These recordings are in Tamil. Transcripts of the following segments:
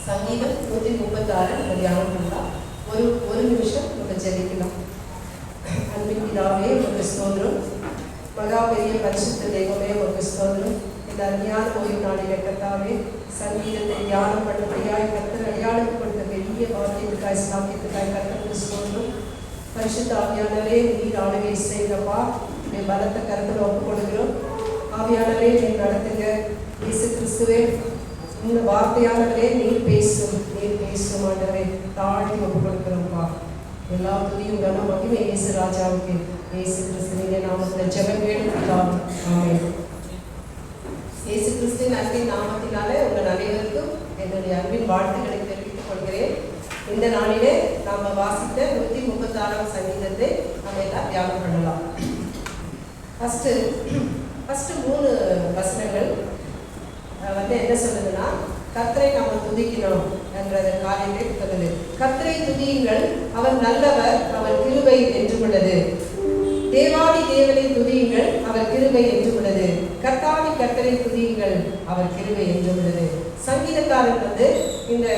சங்கீதம் 136 நம்ம தியானம் பண்ணலாம். ஒரு நிமிஷம் நம்ம ஜெபிக்கலாம். அன்பின் பிதாவே உமக்கு ஸ்தோத்திரம். மகா பெரிய பரிசுத்த தெய்வமே உமக்கு ஸ்தோத்திரம். இந்த அருமையான ஓய்வு நாளிலே கர்த்தாவே சங்கீதத்தை தியானம் பண்ணும்படியாய் கர்த்தர் அடையாளம் கொடுத்த பெரிய வார்த்தைகளுக்காய் ஸ்தாபித்துக்காய் கர்த்தருக்கு ஸ்தோத்திரம். பரிசுத்த ஆவியானவரே நீர் ஆளுகை செய்கிறப்பா, நீ பலத்த கருத்தில் ஒப்புக் கொடுக்கிறோம். ஆவியானவரே நீர் நடத்துங்க. இயேசு கிறிஸ்துவே இந்த வார்த்தையானவரே நீர் பேசும் ஆண்டவரே தாழ்த்தி ஒப்புக் கொடுக்கிறோம்ப்பா. எல்லா துதியும் கன மகிமை இயேசு ராஜாவுக்கு இயேசு கிறிஸ்துவின் நாமத்தில் ஜெபம் கேட்கலாம். ஆமென். இயேசு கிறிஸ்துவின் அன்பின் நாமத்தினாலே உங்கள் அனைவருக்கும் என்னுடைய அன்பின் வாழ்த்துக்களை தெரிவித்துக் கொள்கிறேன். இந்த நாளிலே நாம் வாசித்த 136 சங்கீதத்தை நம்ம எல்லாம் தியானம் பண்ணலாம். ஃபஸ்ட்டு 3 வசனங்கள் என்ன சொல்லுதுன்னா, கர்த்தரை நாம் துதிக்கணும் என்ற காரியத்தை சொல்லுது. கர்த்தரை துதியுங்கள், அவர் நல்லவர், அவர் கிருபை என்று உள்ளது. தேவாதி தேவனை துதியுங்கள், அவர் கிருபை என்று உள்ளது. கர்த்தாவி கர்த்தரை துதியுங்கள், அவர் கிருபை என்று உள்ளது. சங்கீதக்காரன் இந்த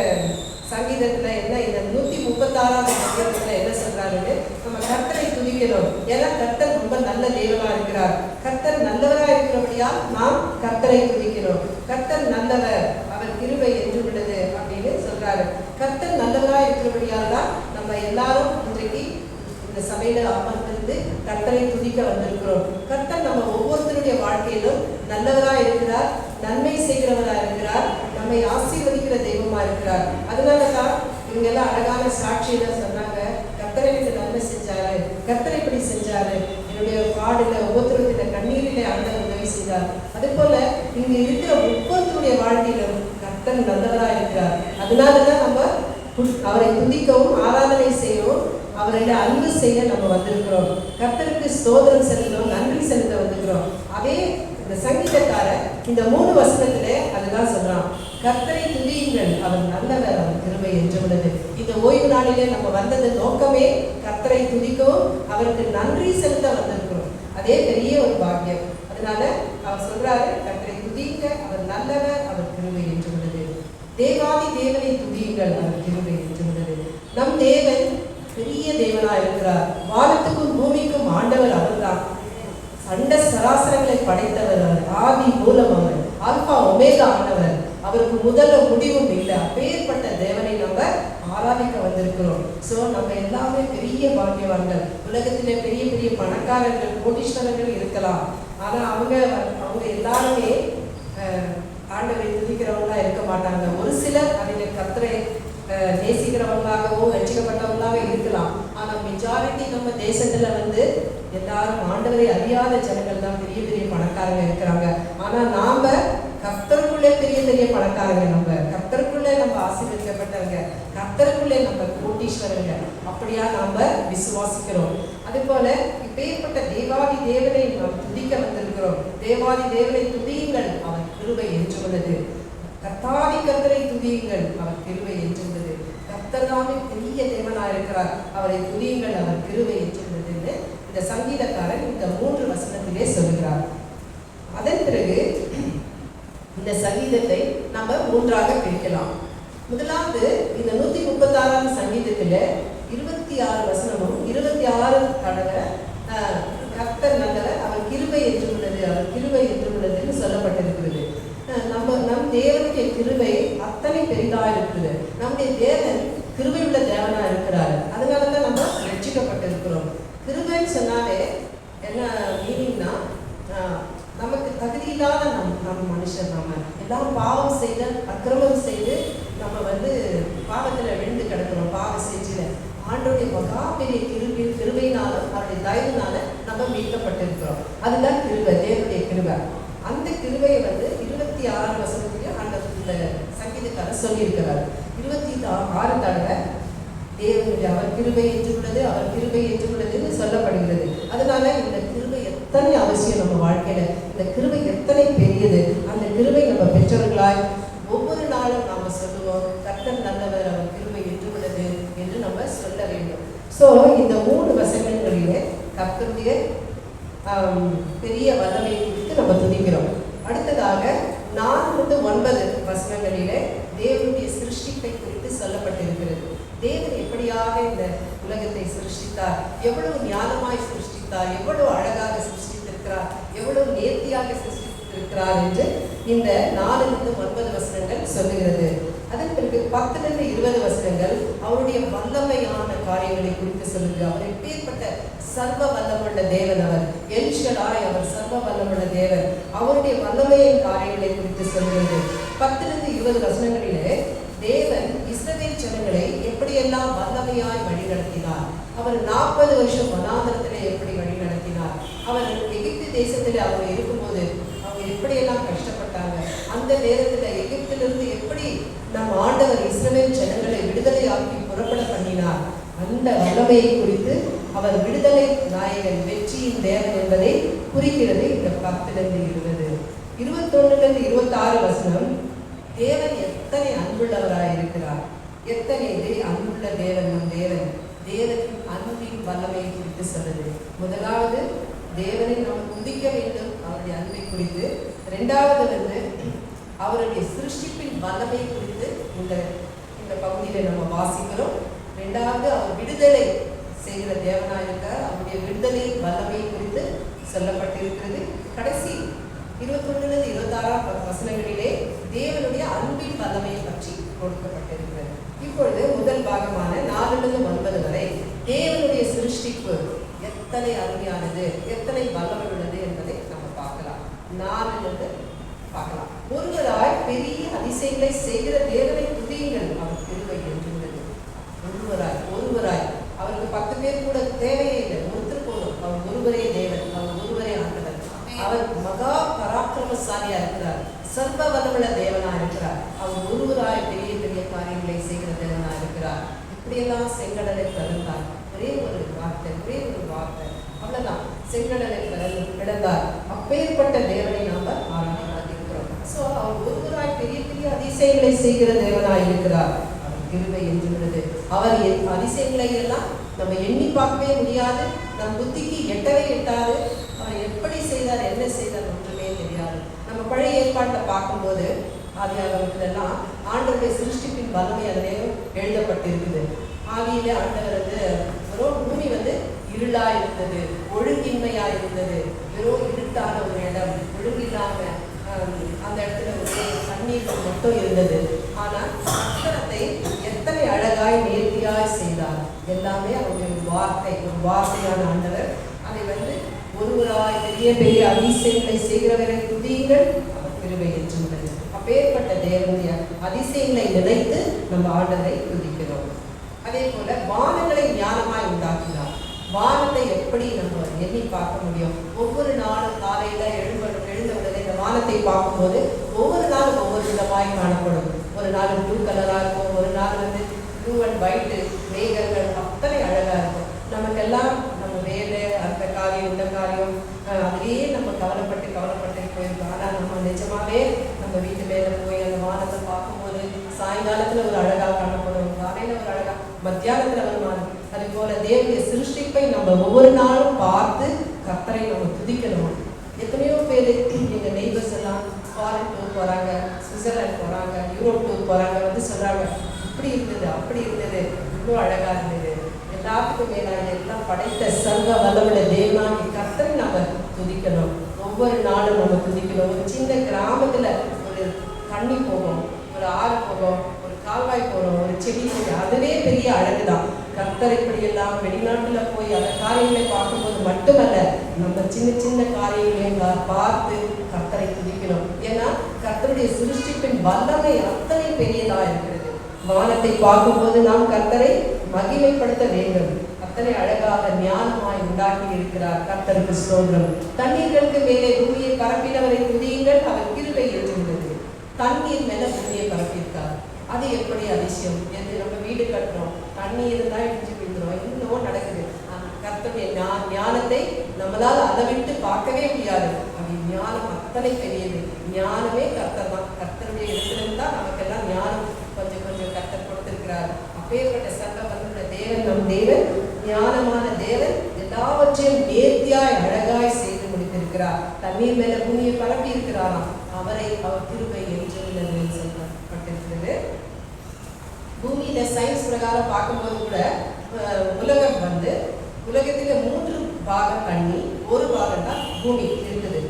சங்கீதத்தில் இந்த 136 சங்கீதத்தில் என்ன சொல்றாருன்னு, நம்ம கர்த்தரை துதிக்கணும். ஏன்னா கர்த்தர் ரொம்ப நல்ல தேவனா இருக்கிறார். கர்த்தர் நல்லவராக இருக்கிறபடியா நாம் கர்த்தரை துதிக்கிறோம். கர்த்தர் நல்லவர், அவர் கிருபை என்று உள்ளது அப்படின்னு சொல்றாரு. கர்த்தர் நல்லவராக இருக்கிறபடியால் தான் நம்ம எல்லாரும் இன்றைக்கு இந்த சபையில அமர்ந்திருந்து கர்த்தரை துதிக்க வந்திருக்கிறோம். கர்த்தர் நம்ம ஒவ்வொருத்தருடைய வாழ்க்கையிலும் நல்லவராக இருக்கிறார், நன்மை செய்கிறவராக இருக்கிறார், நம்மை ஆசீர்வதிக்கிற தெய்வமா இருக்கிறார். அதனாலதான் இவங்க எல்லாம் அழகான சாட்சியில சொன்னாங்க, கர்த்தரை எனக்கு நன்மை செஞ்சாரு, கர்த்தரை இப்படி செஞ்சாரு, என்னுடைய பாடுல ஒவ்வொருத்தருடைய கண்ணீரிலே ஆண்டவர் உதவி செய்தார். அதே போல இங்க இருக்கிற ஒவ்வொருத்தருடைய வாழ்க்கையிலும் கர்த்தர் நல்லவராக இருக்கிறார். அதனாலதான் நம்ம அவரை துதிக்கவும் ஆராதனை செய்யவும் அவருடைய அன்பு செய்ய நம்ம வந்திருக்கிறோம். கர்த்தருக்கு ஸ்தோத்திரம் செலுத்தணும், நன்றி செலுத்த வந்திருக்கிறோம். அதே இந்த சங்கீதக்காரர் இந்த 3 வசனத்திலே அதுதான் சொல்றான். கர்த்தரை துதியுங்கள், அவர் நல்லவர், அவர் கிருபை என்று உள்ளது. இந்த ஓய்வு நாளிலே நம்ம வந்தது நோக்கமே கர்த்தரை துதிக்கவும் அவருக்கு நன்றி செலுத்த வந்திருக்கிறோம். அதே பெரிய ஒரு பாக்கியம். அதனால அவர் சொல்றாரு, கர்த்தரை துதியுங்க, அவர் நல்லவர், அவர் கிருபை என்று உள்ளது. தேவாதி தேவனை துதியுங்கள், அவர் கிருபை என்று உள்ளது. நம் தேவன் பெரிய தேவனா இருக்கிறார். வானத்துக்கும் பூமிக்கும் ஆண்டவர் அவர்தான். அண்ட சராசரங்களை படைத்தவர் அவர். ஆதி மூலம் அவர். ஆல்பா ஒமேகா ஆனவர். அவருக்கு முதலும் முடிவும் இல்லை. அப்பேற்பட்ட தேவனை நம்ம ஆராதிக்க வந்திருக்கிறோம். ஸோ நம்ம எல்லாமே பெரிய பாக்கியவான்கள். உலகத்திலே பெரிய பெரிய பணக்காரர்கள், கோடீஸ்வரர்கள் இருக்கலாம். ஆனா அவங்க எல்லாருமே ஆண்டவரை துதிக்கிறவங்களா இருக்க மாட்டாங்க. ஒரு சிலர் அதில் கர்த்தரை நேசிக்கிறவங்களாகவும் ரட்சிக்கப்பட்டவங்களாக இருக்கலாம். ஆனா மெஜாரிட்டி நம்ம தேசத்துல எல்லாரும் ஆண்டவரை அறியாத ஜனங்கள் தான் பெரிய பெரிய பணக்காரங்க இருக்கிறாங்க. ஆனா நாம கர்த்தருக்குள்ளே பெரிய பெரிய பணக்காரங்க. நம்ம கர்த்தருக்குள்ளே நம்ம ஆசீர்வதிக்கப்பட்டவங்க, கர்த்தருக்குள்ளே நம்ம கோட்டீஸ்வரங்க. அப்படியா நாம விசுவாசிக்கிறோம். அதே போல இப்பேற்பட்ட தேவாதி தேவனை நாம் துதிக்க வந்திருக்கிறோம். தேவாதி தேவனை துதியுங்கள், அவர் கிருபை என்று உள்ளது. கர்த்தாதி கர்த்தரை துதியுங்கள், அவர் கிருபை என்று உள்ளது. கர்த்தர் தாமே பெரிய தேவனா இருக்கிறார், அவரை துதியுங்கள், அவர் கிருபை என்று உள்ளது. இந்த சங்கீதக்காரன் இந்த 3 வசனத்திலே சொல்லுகிறார். அதன் பிறகு இந்த சங்கீதத்தை நம்ம 3ஆக பிரிக்கலாம். முதலாவது இந்த 136 சங்கீதத்துல 26 வசனமும் 26 தடவை கர்த்தர் நல்லவர், அவர் கிருபை என்று உள்ளது, அவர் கிருபை என்று உள்ளதுன்னு சொல்லப்பட்டிருக்கிறது. நம் தேவனுடைய கிருபை அத்தனை பெரிதா இருக்குது. நம்முடைய தேவன் கிருபை உள்ள தேவனா இருக்கிறாரு. அதனாலதான் நம்ம ரட்சிக்கப்பட்டிருக்கிறோம். கிருபைன்னு சொன்னாலே என்ன மீனிங்னா, நமக்கு தகுதி இல்லாத நம்ம மனுஷன், நம்ம எல்லாம் பாவம் செய்த அக்கிரமம் செய்து நம்ம பாவத்துல விழுந்து கிடக்கிறோம். பாவ செஞ்சில ஆண்டோடைய மகா பெரிய கிருபையினாலும் அவருடைய தயவுனால நம்ம மீட்கப்பட்டிருக்கிறோம். அதுதான் கிருபை, தேவனுடைய கிருபை. அந்த கிருபையை 26 வசனத்திலையும் அந்த சங்கீதக்காரர் சொல்லியிருக்கிறார். 26 தடவை தேவனுடைய அவர் கிருபை என்று உள்ளது, அவர் கிருபை என்று உள்ளதுன்னு சொல்லப்படுகிறது. அதனால இந்த கிருபை எத்தனை அவசியம் நம்ம வாழ்க்கையில, இந்த கிருபை எத்தனை பெரியது. அந்த கிருபை நம்ம பெற்றவர்களாய் ஒவ்வொரு நாளும் நாம சொல்லுவோம், கர்த்தர் நல்லவர், அவர் கிருபை என்று உள்ளது என்று நம்ம சொல்ல வேண்டும். ஸோ இந்த 3 வசனங்களிலே கர்த்தருடைய பெரிய வல்லமை குறித்து நம்ம துதிக்கிறோம். அடுத்ததாக 4-9 வசனங்களிலே தேவனுடைய சிருஷ்டி சிருஷ்டிப்பை குறித்து சொல்லப்பட்டிருக்கிறது. தேவன் எப்படியாக இந்த உலகத்தை சிருஷ்டித்தார், எவ்வளவு ஞானமாய் சிருஷ்டித்தார், எவ்வளவு அழகாக சிருஷ்டித்திருக்கிறார், எவ்வளவு நேர்த்தியாக சிருஷ்டித்திருக்கிறார் என்று இந்த 4-9 வசனங்கள் சொல்லுகிறது. அதன் பிறகு 10-20 வசனங்கள் அவருடைய வல்லமையான காரியங்களை குறித்து சொல்லுது. அவர் எப்பேற்பட்ட சர்வ வல்லமுள்ள தேவன், அவர் எல் ஷடாய், அவர் சர்வ வல்லமுள்ள தேவன், அவருடைய வல்லமையின் காரியங்களை குறித்து சொல்கிறது. 10-20 வசனங்களிலே தேவன் இஸ்ரவேல் ஜனங்களை எப்படியெல்லாம் வல்லமையாய் வழி நடத்தினார், அவர் 40 வருஷம் வனாந்தரத்திலே எப்படி வழி நடத்தினார், அவர் எகிப்து தேசத்திலே அவர் இருக்கும்போது அவங்க எப்படியெல்லாம் கஷ்டப்பட்டாங்க, அந்த நேரத்தில் எகிப்திலிருந்து எப்படி நம் ஆண்டவர் இஸ்ரவேல் ஜனங்களை விடுதலையாக்கி புறப்பட பண்ணினார், அந்த வல்லமையை குறித்து அவர் விடுதலை நாயகன், வெற்றியின் தேவன் என்பதை குறிக்கிறது இந்த 10-20. 21-26 வசனம் தேவன் எத்தனை அன்புள்ளவராய் இருக்கிறார், எத்தனை அன்புள்ள தேவன் நம் தேவன். தேவனின் அன்பின் வல்லமையை குறித்து சொல்லுது. முதலாவது தேவனை நாம் துதிக்க வேண்டும், அவருடைய அன்பை குறித்து. இரண்டாவது அவருடைய சிருஷ்டிப்பின் வல்லமை குறித்து இந்த பகுதியில நம்ம வாசிக்கிறோம். இரண்டாவது அவர் விடுதலை செய்கிற தேவனாக இருக்கார், அவருடைய விடுதலை வல்லமை குறித்து சொல்லப்பட்டிருக்கிறது. கடைசி 21-26 வசனங்களிலே தேவனுடைய அன்பின் வல்லமையை பற்றி கொடுக்கப்பட்டிருக்கிறது. இப்பொழுது முதல் பாகமான 4-9 வரை தேவனுடைய சிருஷ்டிப்பு எத்தனை அருமையானது, எத்தனை வல்லமை உள்ளது என்பதை நம்ம பார்க்கலாம். 4 பார்க்கலாம். ஒருவராய் பெரிய அதிசயங்களை செய்கிற தேவனை துதியுங்கள், அவர் கிருபை என்றுள்ளது. ஒருவராய் அவருக்கு 10 பேர் கூட தேவையே இல்லை, ஒருத்தர் போதும். அவர் ஒருவரே தேவன், அவர் ஒருவரே ஆண்டவர். அவர் மகா பராக்கிரமசாலியா இருக்கிறார், சர்வ வல்லமுள்ள தேவனா இருக்கிறார். அவர் ஒருவராய் பெரிய பெரிய காரியங்களை செய்கிற தேவனா இருக்கிறார். இப்படியெல்லாம் செங்கடலை பிளந்தார், ஒரே ஒரு வார்த்தை, அவ்வளவுதான், செங்கடலை பிளந்தார். அப்பேற்பட்ட தேவனை நாம ஆராதிக்கிறோம். சோ அவர் ஒருவராய் பெரிய பெரிய அதிசயங்களை செய்கிற தேவனாய் இருக்கிறார், அவர் கிருபை என்றுள்ளது. அவர் அதிசயங்களை எல்லாம் நம்ம எண்ணி பார்க்கவே முடியாது, நம் புத்திக்கு எட்டவே எட்டாது. அவர் எப்படி செய்தார், என்ன செய்தார் ஒன்றுமே தெரியாது. நம்ம பழைய ஏற்பாட்டை பார்க்கும்போது ஆதியாகமத்திலெல்லாம் ஆண்டவருடைய சிருஷ்டிப்பின் வல்லமை அதிலே எழுதப்பட்டிருக்குது. ஆதியிலே ஆண்டவர் வெறும் பூமி இருளா இருந்தது, ஒழுங்கின்மையா இருந்தது, வெறும் இருட்டான ஒரு இடம், ஒழுங்கில்லாம அந்த இடத்துல ஒரே தண்ணீர் மட்டும் இருந்தது. ஆனால் அக்கரத்தை எத்தனை அழகாய் நேர்த்தியாய் செய்தார். எல்லாமே அவருடைய ஒரு வார்த்தையான ஆண்டவர். அதை ஒருவராய் பெரிய பெரிய அதிசயங்களை செய்கிறவரை துதியுங்கள், அவர் கிருபை என்றுள்ளது. அப்பேற்பட்ட தேவனுடைய அதிசயங்களை நினைத்து நம்ம ஆண்டவரை துதிக்கிறோம். அதே போல வானங்களை ஞானமாய் உண்டாக்கினார். வானத்தை எப்படி நம்ம எண்ணி பார்க்க முடியும்? ஒவ்வொரு நாளும் காலையில எழுந்தவுடனே இந்த வானத்தை பார்க்கும்போது ஒவ்வொரு நாளும் ஒவ்வொரு விதமாய் காணப்படும். ஒரு நாள் ப்ளூ கலரா இருக்கும், ஒரு நாள் ப்ளூ அண்ட் ஒயிட் மேகங்கள் அத்தனை அழகா இருக்கும். நமக்கெல்லாம் நம்ம வேலை, அந்த காரியம், இந்த காரியம், அதுலேயே நம்ம கவலைப்பட்டு போயிருக்கோம். ஆனால் நம்ம நிஜமாவே நம்ம வீட்டு மேலே போய் அந்த வானத்தை பார்க்கும்போது சாயங்காலத்தில் ஒரு அழகாக காணப்படும், காலையில் ஒரு அழகா, மத்தியானத்தில் ஒரு மாதிரி. அதே போல தேவனுடைய சிருஷ்டிப்பை நம்ம ஒவ்வொரு நாளும் பார்த்து கர்த்தரை நம்ம துதிக்கணும். எத்தனையோ பேர் எங்கள் நெய்பர்ஸ் எல்லாம் ஃபாரின் டூர் போகிறாங்க, சுவிட்சர்லாந்து போகிறாங்க, யூரோப் டூர் போகிறாங்க, சொல்கிறாங்க இப்படி இருந்தது, அப்படி இருந்தது, இவ்வளோ அழகாக இருந்தது. எல்லாத்துக்கும் மேலாக எல்லாம் படைத்த சர்வ வல்லமுள்ள தேவனாகி கர்த்தரை நம்ம துதிக்கணும். ஒவ்வொரு நாளும் நம்ம துதிக்கணும். ஒரு சின்ன கிராமத்தில் ஒரு தண்ணி போகும், ஒரு ஆறு போகும், ஒரு கால்வாய் போகிறோம், ஒரு செடி போகும், அதுவே பெரிய அழகுதான். கர்த்தர் இப்படியெல்லாம் வெளிநாட்டில் போய் அந்த காரியங்களை பார்க்கும்போது மட்டுமல்ல, நம்ம சின்ன சின்ன காரியங்களை பார்த்து கர்த்தரை துதிக்கணும். ஏன்னா கர்த்தருடைய சிருஷ்டிப்பின் வல்லமை அத்தனை பெரியதா இருக்கிறது. வானத்தை பார்க்கும்போது நாம் கர்த்தரை மகிமைப்படுத்த வேண்டும். அத்தனை அழகாக ஞானமாய் உண்டாக்கி இருக்கிறார். கர்த்தருக்கு ஸ்தோத்திரம். தண்ணீர்களுக்கு மேலே பூமியை பரப்பினவரை துதியுங்கள், அவர் கிருபை என்றுள்ளது. தண்ணீர் மேல பூமியை பரப்பியிருக்கார். அது எப்படி அதிசயம்! நம்ம வீடு கட்டுறோம், தண்ணி இருந்தா இடிஞ்சு விழுந்துரும், இன்னும் நடக்குது. கர்த்தருடைய ஞானத்தை நம்மளால் அளவிட்டு பார்க்கவே முடியாது. அது ஞானம் அத்தனை பெரியது. ஞானமே கர்த்தர் தான். கர்த்தருடைய இடத்திலிருந்து தான் நமக்கெல்லாம் ஞானம் கொஞ்சம் கொஞ்சம் கர்த்தர் கொடுத்திருக்கிறார். அப்பேற்பட்ட சர்வ வல்லமுள்ள தேவன் நம் தேவன், ஞானமான தேவன், எல்லாவற்றையும் நேர்த்தியாய் அழகாய் செய்து முடித்திருக்கிறார். தண்ணீர் மேல பூமியை பரப்பி இருக்கிறாராம். அவர் கிருபை என்று சொல்லப்பட்டிருக்கிறது. பூமியில் சயின்ஸ் பிரகாரம் பார்க்கும்போது கூட உலகம் வந்து உலகத்தில் 3 பாகம் தண்ணி, 1 பாகம் தான் பூமி இருக்குது.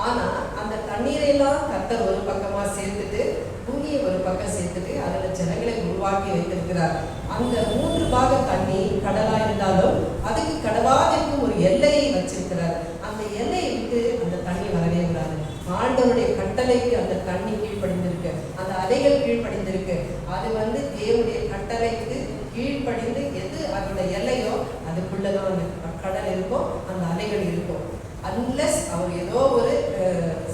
ஆனால் அந்த தண்ணீரையெல்லாம் கர்த்தர் ஒரு பக்கமாக சேர்த்துட்டு பூமியை ஒரு பக்கம் சேர்த்துட்டு அதில் ஜனங்களை உருவாக்கி வைத்திருக்கிறார். அந்த 3 பாகம் தண்ணி கடலாக இருந்தாலும் அதுக்கு கடவாதிற்கும் ஒரு எல்லையை வச்சிருக்கிறார். அந்த எல்லையை விட்டு அந்த தண்ணி வரவே வராது. ஆண்டவருடைய கட்டளைக்கு அந்த தண்ணி கீழ்ப்படிந்திருக்கு, அந்த அலைகள் கீழ்ப்படிந்திருக்கு. அது வந்து தேவனுடைய கட்டளைக்கு கீழ்ப்படிந்து எது அதோட எல்லையோ அதுக்குள்ளதான் அந்த கடல் இருக்கும், அந்த அலைகள் இருக்கும். அன்லெஸ் அவர் ஏதோ ஒரு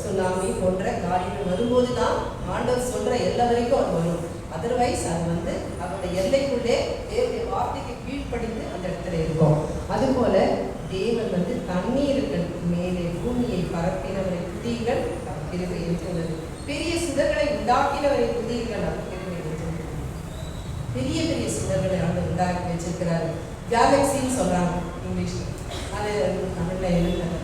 சுனாமி போன்ற காரியங்கள் வரும்போது தான் ஆண்டவர் சொல்ற எல்லை வரைக்கும் அது வரும். அதர்வைஸ் அது வந்து அவருடைய எல்லைக்குள்ளே தேவனுடைய வார்த்தைக்கு கீழ்ப்படிந்து அந்த இடத்துல இருக்கும். அதுபோல தேவன் வந்து தண்ணீருக்கு மேலே பூமியை பரப்பினவரை துதியுங்கள், அவர் கிருபை என்றுள்ளது. பெரிய சுடர்களை உண்டாக்கினவரை துதியுங்கள், அவர் கிருபை என்றுள்ளது. பெரிய பெரிய சுடர்களை அவர் உண்டாக்கி வச்சிருக்கிறாரு. கேலக்சின்னு சொல்றாங்க இங்கிலீஷ்ல, அது தமிழ்ல எழுதுறாங்க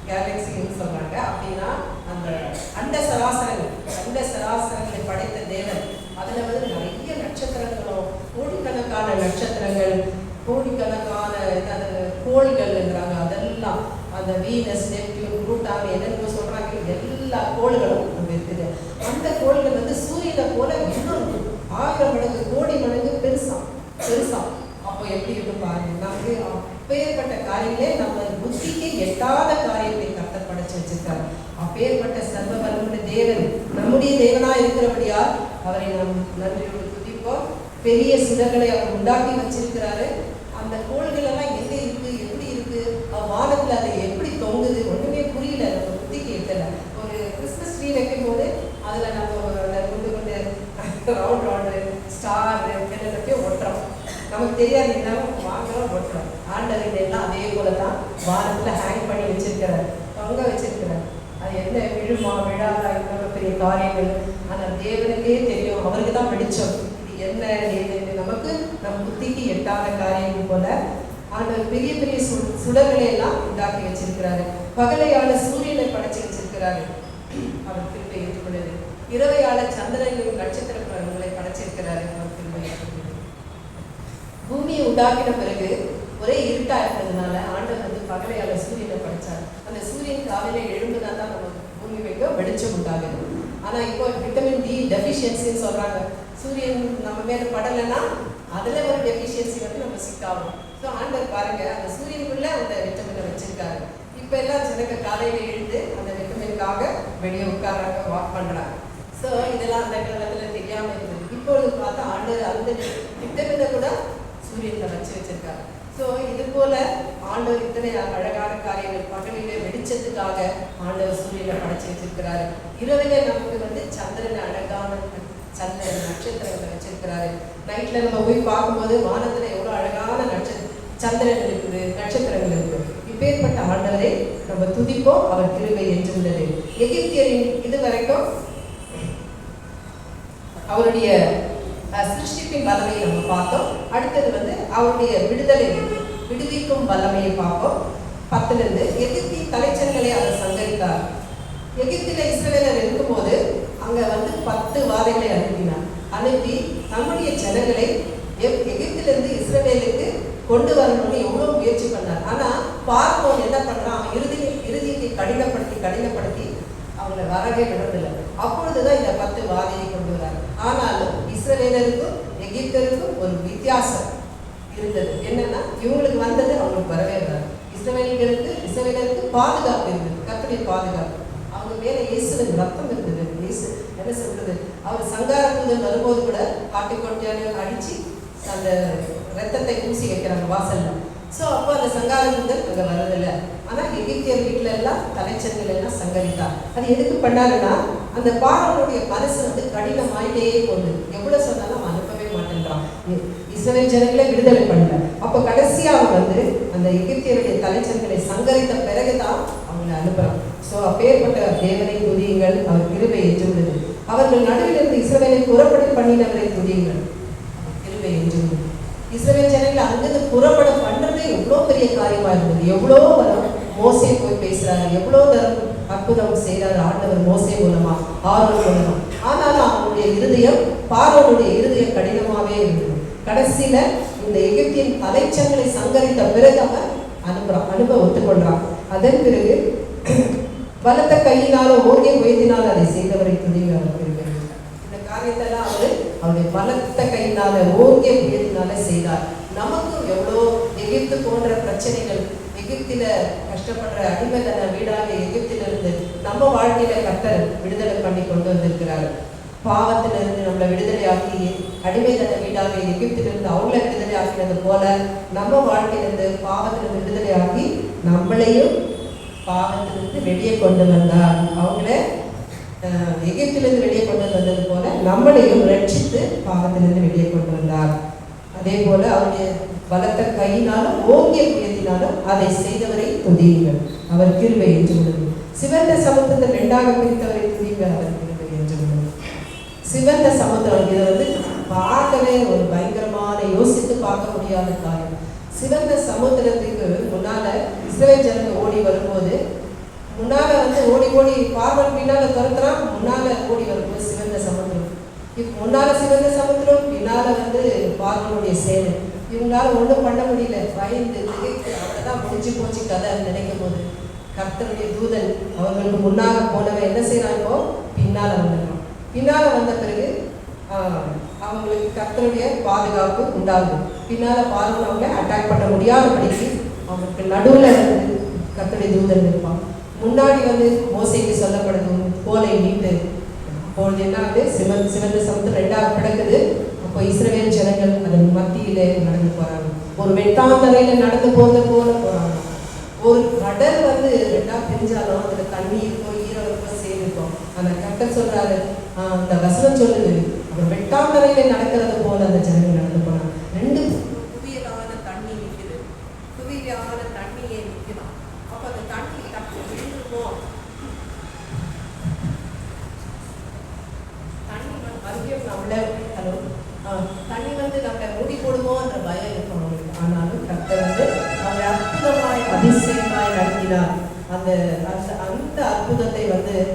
கேலக்சின்னு சொல்றாங்க. அப்படின்னா அந்த அண்ட சராசரங்களை படைத்த தேவன், அதுல வந்து நிறைய நட்சத்திரங்களும் கோடிக்கணக்கான நட்சத்திரங்கள், கோடிக்கணக்கான கோள்கள்ங்கிறாங்க. அதெல்லாம் அந்த வீனஸ், நெப்டியூன், புளூட்டான் என்னென்ன சொல்றாங்க, எல்லா கோள்களும் அங்க இருக்குது. அந்த கோள்கள் வந்து சூரியனை போல இன்னும் 1000 மடங்கு கோடி மடங்கு பெருசா. அப்போ எப்படி இருக்கும் பாருங்க. நமக்கு அப்பேற்பட்ட காரியங்களே நம்ம புத்திக்கு எட்டாத காரியத்தை கர்த்தர் படைச்சு வச்சிருக்காரு. அப்பேற்பட்ட சர்வ வல்லமுள்ள தேவன் நம்முடைய தேவனா இருக்கிறபடியா அவரை நாம் நன்றியோடு துதிப்போம். பெரிய சுடர்களை அவர் உண்டாக்கி வச்சிருக்கிறாரு. அந்த கோள்கள் எல்லாம் எங்க இருக்கு, எப்படி இருக்கு, வானத்துல அதை எப்படி தொங்குது, ஒண்ணுமே புரியல, நம்ம புத்திக்கு எட்டல. ஒரு கிறிஸ்மஸ் ட்ரீ வைக்கும் போது அதுல நம்ம கொண்டு ரவுண்ட் ஸ்டார் எல்லாத்தையும் ஒட்டுறோம். நமக்கு தெரியாது, என்ன வாங்குறோம் ஒட்டுறோம். ஆண்டவர் எல்லாம் அதே போலதான் வானத்துல ஹேங் பண்ணி வச்சிருக்கிறார், தொங்க வச்சிருக்கிறார். அது என்ன விழுமா விழாதா இவ்வளவு பெரிய காரியங்கள், ஆனால் தேவனுக்கே தெரியும், அவருக்கு தான் வெளிச்சம். இது என்ன ஏது நமக்கு நம் புத்திக்கு எட்டாத காரியம் போல ஆண்டவர் பெரிய பெரிய சுடர்களை எல்லாம் உண்டாக்கி வச்சிருக்கிறாரு. பகலையால சூரியனை படைச்சு வச்சிருக்கிறாரு, அவர் கிருபை ஏற்றுக்கொள்ளுது. இரவையால சந்திரனையும் நட்சத்திரங்களை படைச்சிருக்கிறாரு, அவர் கிருபை ஏற்றுக்கொள்ளுது. பூமியை உண்டாக்கின பிறகு ஒரே இருட்டா இருந்ததுனால ஆண்டவர் வந்து பகலையால சூரியனை படைச்சார். அந்த சூரியன் காலையில எழும்புனா தான் நம்ம பூமி வைக்க வெளிச்சம் உண்டாகுது. ஆனா இப்போ விட்டமின் டி டெஃபிஷியன்சின்னு சொல்றாங்க. சூரியன் நம்ம மேல படலைன்னா அதுல ஒரு டெஃபிஷியன்சி வந்து நம்ம சிக்காகும். ஸோ ஆண்டவர் பாருங்க, அந்த சூரியனுக்குள்ள அந்த விட்டமினை வச்சிருக்காரு. இப்போ எல்லாம் ஜனங்க காலையில எழுந்து அந்த விட்டமினுக்காக வெளியே உட்கார்றாங்க, வாக் பண்றாங்க. ஸோ இதெல்லாம் அந்த காலத்துல தெரியாம இருந்தது. இப்பொழுது பார்த்தா ஆண்டவர் அந்த விட்டமினை கூட சூரியனை வச்சிருக்காரு. ஸோ இது போல ஆண்டவர் இத்தனை அழகான காரியங்கள் பகலிலே வெளிச்சத்துக்காக ஆண்டவர் சூரியனை படைச்சு வச்சிருக்கிறாரு. இரவிலே நமக்கு வந்து சந்திரனை அழகான நட்சத்திரங்களை வச்சிருக்கிறாரு. நைட்ல நம்ம போய் பார்க்கும்போது வானத்துல எவ்வளவு அழகான சந்திரன் இருக்குது, நட்சத்திரங்கள் இருக்குது. இப்பேற்பட்ட ஆண்டவரை நம்ம துதிப்போம், அவர் கிருபை என்றுள்ளது. எகிப்தியரின் இதுவரைக்கும் அவருடைய சிருஷ்டிப்பின் வல்லமையை நம்ம பார்த்தோம். அடுத்தது வந்து அவருடைய விடுவிக்கும் வல்லமையை பார்ப்போம். 10 எகிப்தின் தலைச்சன்களை அவர் சங்கரித்தார். எகிப்தில இஸ்ரவேலர் இருக்கும்போது அங்க வந்து 10 வாதைகளை அனுப்பி நம்முடைய ஜனங்களை எகிப்திலிருந்து இஸ்ரவேலுக்கு கொண்டு வரணும்னு எவ்வளவு முயற்சி பண்ணார். ஆனா பார்ப்போன் என்ன பண்றான், அவன் இறுதியை கடினப்படுத்தி அவங்களை வரவே விடுறதில்லை. அப்பொழுதுதான் இந்த 10 வாதையை கொண்டு வரார். ஆனாலும் இஸ்ரவேலருக்கும் எகிப்தருக்கும் ஒரு வித்தியாசம் இருந்தது. என்னன்னா இவங்களுக்கு வந்தது அவங்களுக்கு வரவே வராது. இஸ்ரவேலருக்கு பாதுகாப்பு இருந்தது, கர்த்தருடைய பாதுகாப்பு. அவங்க மேல இயேசுவின் ரத்தம் இருந்தது. இயேசு என்ன சொல்றது, அவர் சங்காரத்துடன் வரும்போது கூட காட்டுக்கொட்டியான அடிச்சு அந்த ரத்தத்தை பூசி வைக்கிறாங்க வாசல்ல. ஸோ அப்போ அந்த சங்காரத்துடன் அங்கே வரதில்லை. ஆனால் எகிப்தியர் வீட்டில எல்லாம் தலைச்சன்கள் எல்லாம் சங்கரித்தார். அது எதுக்கு பண்ணாருன்னா, அந்த பார்வோனுடைய மனசு வந்து கடினமாயிட்டே போகுது. எவ்வளவு சொன்னாலும் அவன் அனுப்பவே மாட்டேன்றான். இஸ்ரவேல் ஜனங்களை விடுதலை பண்ணல. அப்போ கடைசியாக வந்து அந்த எகிப்தியருடைய தலைச்சன்களை சங்கரித்த பிறகுதான் அவங்களை அனுப்புறான். ஸோ அப்பேற்பட்ட தேவனை துதியுங்கள், அவர் கிருபை என்றுள்ளது. அவர்கள் நடுவில் இருந்து இஸ்ரவேலை புறப்பட பண்ணினவரை துதியுங்கள், அவர் கிருபை என்றுள்ளது. இஸ்ரவேல் ஜனங்களை அங்கிருந்து புறப்பட பண்றதே எவ்வளோ பெரிய காரியமா இருந்தது. எவ்வளோ வரும் மோசே போய் பேசுறாரு, எவ்வளோ தரம் அற்புதம் செய்யறாரு ஆண்டவர் மோசே மூலமா, ஆரோன் மூலமா. ஆனாலும் அவனுடைய இருதயம், பார்வோனுடைய இருதயம் கடைசியில இந்த எகிப்தின் தலைச்சங்களை சங்கரித்த பிறகு அவன் அனுபவ ஒத்துக்கொள்றான். அதன் பிறகு பலத்த கையினால ஓங்கிய புயத்தினால் அதை செய்தவரை துதிங்க. இந்த காரியத்தெல்லாம் அவருடைய பலத்த கையினால ஓங்கிய புயத்தினால செய்தார். நமக்கும் எவ்வளோ எகிப்து போன்ற பிரச்சனைகள், எகிப்தில கஷ்டப்படுற அடிமைத்தன வீடாக எகிப்திலிருந்து நம்ம வாழ்க்கையில கர்த்தர் விடுதலை பண்ணி கொண்டு வந்திருக்கிறார். பாவத்திலிருந்து நம்மளை விடுதலையாக்கி அடிமைத்தன வீடாக எகிப்திலிருந்து அவங்கள விடுதலை ஆக்கினது போல நம்ம வாழ்க்கையிலிருந்து பாவத்திலிருந்து விடுதலையாக்கி நம்மளையும் பாவத்திலிருந்து வெளியே கொண்டு வந்தார். அவங்கள எகிப்திலிருந்து வெளியே கொண்டு வந்தது போல நம்மளையும் ரட்சித்து பாவத்திலிருந்து வெளியே கொண்டு வந்தார். அதே போல அவருடைய பலத்த கையினாலும் ஓங்கிய புயத்தினாலும் அதை செய்தவரை துதியுங்கள், அவர் கிருபை என்று உள்ளது. சிவந்த சமுத்திரத்தை 2ஆக பிரித்தவரை துதியுங்கள், அவர் கிருபை என்று உள்ளது. சிவந்த சமுத்திரம் இது பார்க்கவே ஒரு பயங்கரமான, யோசித்து பார்க்க முடியாத காரியம். சிவந்த சமுத்திரத்துக்கு முன்னால இஸ்ரவேல் ஜனங்க ஓடி வரும்போது முன்னால ஓடி ஓடி பார்வன் பின்னால துரத்துறான், முன்னால ஓடி வரும்போது சிவந்த சமுத்திரம். முன்னால சிவந்த சமுத்திரம், பின்னால பார்வனுடைய சேனை. இவங்களால ஒன்றும் பண்ண முடியல, பயந்து அவ்வளோதான் முடிஞ்சு போச்சு கதை நினைக்கும் போது கர்த்தருடைய தூதன் அவங்களுக்கு முன்னாக போனவன் என்ன செய்யறான், இப்போ பின்னால வந்துடுறான். பின்னால வந்த பிறகு அவங்களுக்கு கர்த்தருடைய பாதுகாப்பு உண்டாகுது. பின்னால பார்வன் அவங்களை அட்டாக் பண்ண முடியாதபடிக்கு அவங்களுக்கு நடுவில் கர்த்தருடைய தூதன் இருப்பான். முன்னாடி மோசைக்கு சொல்லப்படுது கோலை நீட்டு. அப்பொழுது என்ன சிவந்த சமுத்திரம் 2ஆக கிடக்குது. அப்போ இஸ்ரவேல் ஜனங்கள் அதன் மத்தியிலே நடந்து போறாங்க. ஒரு வெட்டாந்தரையில நடந்து போறது போல போறாங்க. ஒரு கடல் 2ஆ பிரிஞ்சாலும் அதுல தண்ணி இருக்கும், ஈரம் இருக்கும், சேமிக்கும். ஆனா கர்த்தர் சொல்றாரு, அந்த வசனம் சொல்லுது, அவர் வெட்டாந்தரையில நடக்கிறது போல அந்த ஜனங்கள் நடந்து போனாங்க. 2 குவியலான தண்ணி நிற்குது, குவியலான தண்ணியே நிற்கலாம். அப்ப அந்த தண்ணி டக்கு விழுந்துருமோ, தண்ணி மறுபடியும் நம்மள தண்ணி நம்மளை மூடி போடுமோன்ற பயம் இருக்கும் அவங்களுக்கு. ஆனாலும் கர்த்தர் அவங்களை அற்புதமாய் அதிசயமாய் நடத்தினார். அந்த அந்த அற்புதத்தை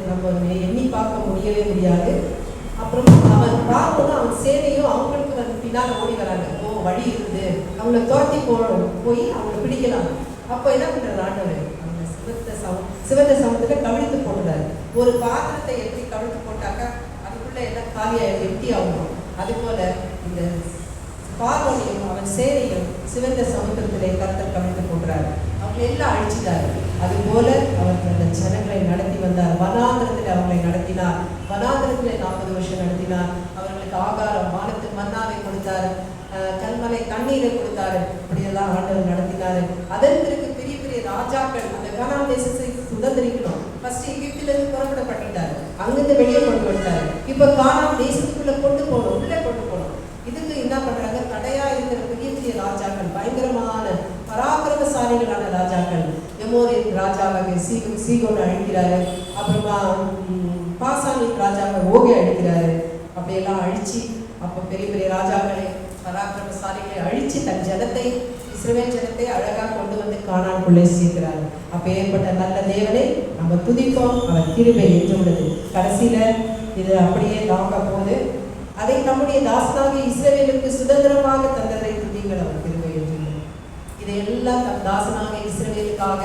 நம்ம எண்ணி பார்க்க முடியவே முடியாது. அப்புறம் அவன் பார்க்கணும், அவன் சேனையும் அவங்களுக்கு பின்னால் ஓடி வராங்க. வழி இருக்குது, அவங்கள துரத்தி போய் அவங்களை பிடிக்கலாம். அப்போ என்ன பண்றாரு ஆண்டவர், அந்த சிவந்த சமுத்திரத்தை கவிழ்த்து போடுறாரு. ஒரு பாத்திரத்தை எப்படி கவிழ்த்து போட்டாக்கா அதுக்குள்ள எல்லாம் காலியாக எட்டி ஆகணும். அதுபோல இந்த பார்வனையும் அவன் சேனையும் சிவந்த சமுத்திரத்திலே கர்த்தர் கவிழ்த்து போடுறாரு. அவங்க எல்லாம் அழிச்சிட்டாரு. அதுபோல அவர் அந்த ஜனங்களை நடத்தி வந்தார். வனாந்திரத்தில் அவங்களை நடத்தினார். வனாந்திரத்தில் 40 வருஷம் நடத்தினார். அவர்களுக்கு ஆகாரம், வானத்து மன்னாவை கொடுத்தாரு, கல்மலை தண்ணீரை கொடுத்தாரு. இப்படியெல்லாம் ஆண்டவர் நடத்தினாரு. அதன் பிறகு பெரிய பெரிய ராஜாக்கள் அந்த கானான் தேசத்தை சுதந்திரிக்கணும். ஃபர்ஸ்ட் எகிப்திலிருந்து புறப்படப்பட்டாரு, அங்கிருந்து வெளியே கொண்டு வந்துட்டாரு. இப்ப கானான் தேசத்துக்குள்ள கொண்டு போகணும், உள்ளே கொண்டு போகணும். இதுக்கு என்ன பண்றாங்க, தடையா இருக்கிற பெரிய பெரிய ராஜாக்கள், பயங்கரமான பராக்கிரமசாலிகளான ராஜாக்கள். எமோரின் ராஜாவாக சீகோனை அழிக்கிறாரு. அப்புறமா பாசானின் ராஜாவை ஓகே அழிக்கிறாரு. அப்படியெல்லாம் அழிச்சு அப்போ பெரிய பெரிய ராஜாக்களை பராக்கிரமசாலிகளை அழிச்சு தன் ஜனத்தை, இஸ்ரவேல் ஜனத்தை அழகாக கொண்டு கானானுக்குள்ளே சேர்க்கிறாரு. அப்போ ஏற்பட்ட நல்ல தேவனை நம்ம துதிப்போம், அவர் கிருபை என்று உள்ளது. கடைசியில இது அப்படியே நாங்க போது அதை நம்முடைய தாசனாக இஸ்ரவேலுக்கு சுதந்திரமாக தந்ததை துதிங்கள், அவர் கிருபை என்று. இதையெல்லாம் தம் தாசனாக இஸ்ரவேலுக்காக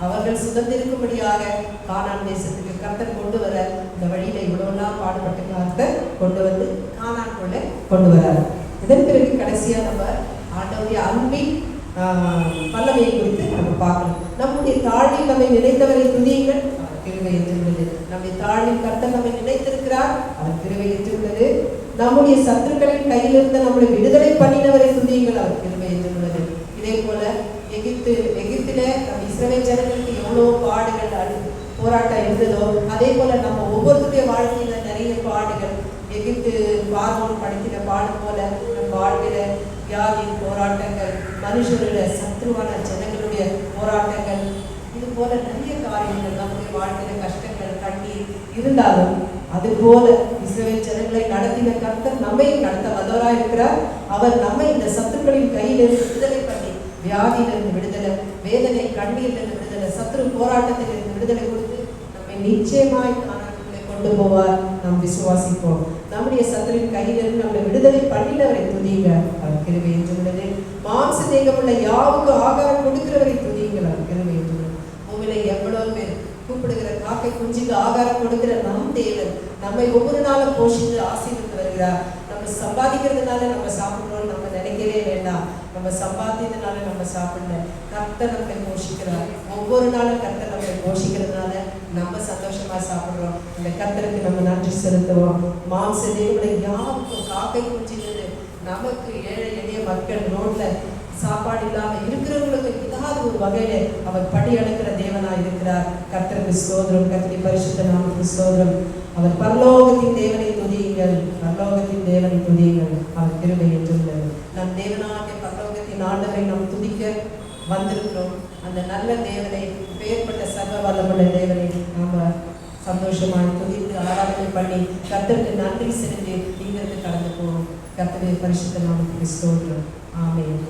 அவர்கள் சுதந்திரிக்கும்படியாக கானான் தேசத்துக்கு கர்த்தர் கொண்டு வர இந்த வழியில இவ்வளவுலாம் பாடுபட்டு கர்த்தர் கொண்டு கானானுக்குள்ள கொண்டு வரார். இதன் பிறகு கடைசியா நம்ம ஆண்டவருடைய அன்பின் வல்லமையை குறித்து நம்ம பார்க்கணும். நம்முடைய தாழ்வில் நம்மை நினைத்தவரை துதியுங்கள், அவர் கிருபை என்று உள்ளது. நம்முடைய தாழ்வில் கர்த்தர் நம்மை நினைத்திருக்கிறார், அவர் கிருபை என்று உள்ளது. நம்முடைய சத்துருக்களின் கையிலிருந்து நம்மளை விடுதலை பண்ணினவரை துதியுங்கள், அவர் கிருபை என்று உள்ளது. இதே போல எகிப்தில நம்ம இஸ்ரவேல் ஜனங்களுக்கு எவ்வளோ பாடுகள் போராட்டம் இருந்ததோ அதே போல நம்ம ஒவ்வொருத்தருடைய வாழ்க்கையில நிறைய பாடுகள், எகிப்து பார்வோன் படுத்தின பாடு போல நம்ம வாழ்க்கையில வியாதி போராட்டங்கள், மனுஷருடைய சத்ருவான ஜனங்களுடைய போராட்டங்கள், இது போல நிறைய காரியங்கள் நம்முடைய வாழ்க்கையில கஷ்டங்கள் கண்ணீர் இருந்தாலும் அது போல இஸ்ரவேல் ஜனங்களை நடத்தின கர்த்தர் நம்மையும் நடத்த வல்லவராய் இருக்கிறார். அவர் நம்மை இந்த சத்துருக்களின் கையிலிருந்து விடுதலை பண்ணி வியாதியிலிருந்து விடுதலை, வேதனை கண்ணீரிலிருந்து விடுதலை, சத்ரு போராட்டத்திலிருந்து விடுதலை கொடுத்து நம்மை நிச்சயமாய் கானானுக்குள்ளே கொண்டு கொண்டு போவார். நாம் விசுவாசிப்போம். நம்முடைய சத்துருவின் கையிலிருந்து நம்மை விடுதலை பண்ணினவரை துதியுங்க, அவர் கிருபை என்று உள்ளது. மாம்ச தேகமுள்ள யாவுக்கு ஆகாரம் கொடுக்கிறவரை துதியுங்கள், அவர் கிருபை என்று உள்ளது. பூமியில எவ்வளவு பேர் கூப்பிடுகிற காக்கை குஞ்சுக்கு ஆகாரம் கொடுக்கிற நம் தேவன் நம்மை ஒவ்வொரு நாளும் போஷித்து ஆசீர்வதித்து வருகிறார். நம்ம சம்பாதிக்கிறதுனால நம்ம சாப்பிடுறோம் நம்ம நினைக்கவே வேண்டாம். நம்ம சம்பாதித்ததுனால நம்ம சாப்பிடல, கர்த்தர் நம்மை போஷிக்கிறார். ஒவ்வொரு நாளும் கர்த்தர் நம்மை போஷிக்கிறதுனால நம்ம சந்தோஷமா சாப்பிடுறோம். இந்த கர்த்தருக்கு நம்ம நன்றி செலுத்துவோம். மாம்ச தேவனுடைய யாருக்கும் காக்கை குஞ்சிலிருந்து நமக்கு ஏழை எளிய மக்கள் ரோட்ல சாப்பாடு இல்லாம இருக்கிறவங்களுக்கு ஏதாவது ஒரு வகையில அவர் படி அடைக்கிற தேவனா இருக்கிறார். கர்த்தருக்கு ஸ்தோத்திரம், கர்த்தருடைய பரிசுத்த நாமத்துக்கு ஸ்தோத்திரம். அவர் பரலோகத்தின் தேவனை துதியுங்கள், பரலோகத்தின் தேவனை துதியுங்கள், அவர் கிருபை என்றுள்ளது. நம் தேவனாகிய பரலோகத்தின் ஆண்டவரை நாம் துதிக்க வந்திருக்கிறோம். அந்த நல்ல தேவனை, பெயர்பட்ட சர்வ வல்லமுள்ள தேவனை நாம சந்தோஷமாய் துதித்து ஆராதனை பண்ணி கர்த்தருக்கு நன்றி செலுத்தி இங்கிருந்து கடந்து போவோம். கர்த்தருடைய பரிசுத்த நாமத்துக்கு ஸ்தோத்திரம். ஆமென்.